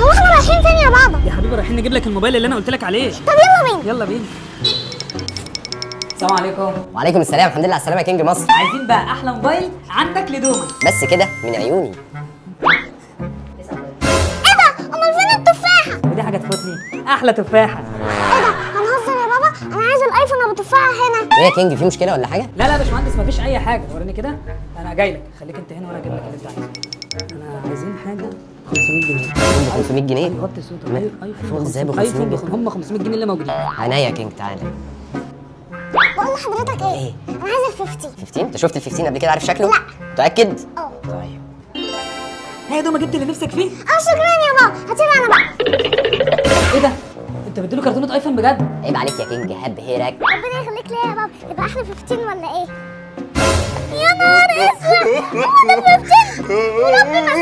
هو احنا رايحين فين يا بابا؟ يا حبيبي رايحين نجيب لك الموبايل اللي انا قلت لك عليه. طب يلا بينا. يلا بينا. السلام عليكم. وعليكم السلام، الحمد لله على السلامه يا كينج مصر. عايزين بقى احلى موبايل عندك لدوما. بس كده من عيوني. ايه ده؟ امال فين التفاحه؟ ودي حاجه تفوتني، احلى تفاحه. ايه ده؟ هنهزر يا بابا؟ انا عايز الايفون ابو تفاحه هنا. ايه يا كينج، في مشكله ولا حاجه؟ لا يا باشمهندس مفيش اي حاجه، وريني كده. انا جاي لك، خليك انت هنا وانا اجيب لك اللي انت عايزه. انا عايزين حاجه 500 جنيه. ب 500 جنيه؟ وطي صوتك. ايفون ازاي ب 500 ايفون جنيه؟ هم 500 جنيه اللي موجودين. عينيا يا كينج، تعالى. بقول لحضرتك ايه؟ انا عايز ال 15. 15؟ انت شفت ال 15 قبل كده، عارف شكله؟ لا. متاكد؟ اه. طيب. هي دوما جبت اللي نفسك فيه؟ شكرا يا بابا، هاتيلي انا بقى. ايه ده؟ انت مديله كرتونه ايفون بجد؟ عيب عليك يا كينج، هب هيرك. ربنا يخليك ليا يا بابا، يبقى احنا 15 ولا ايه؟ يا نهار اسود، هو ده ال 15؟ وربي ما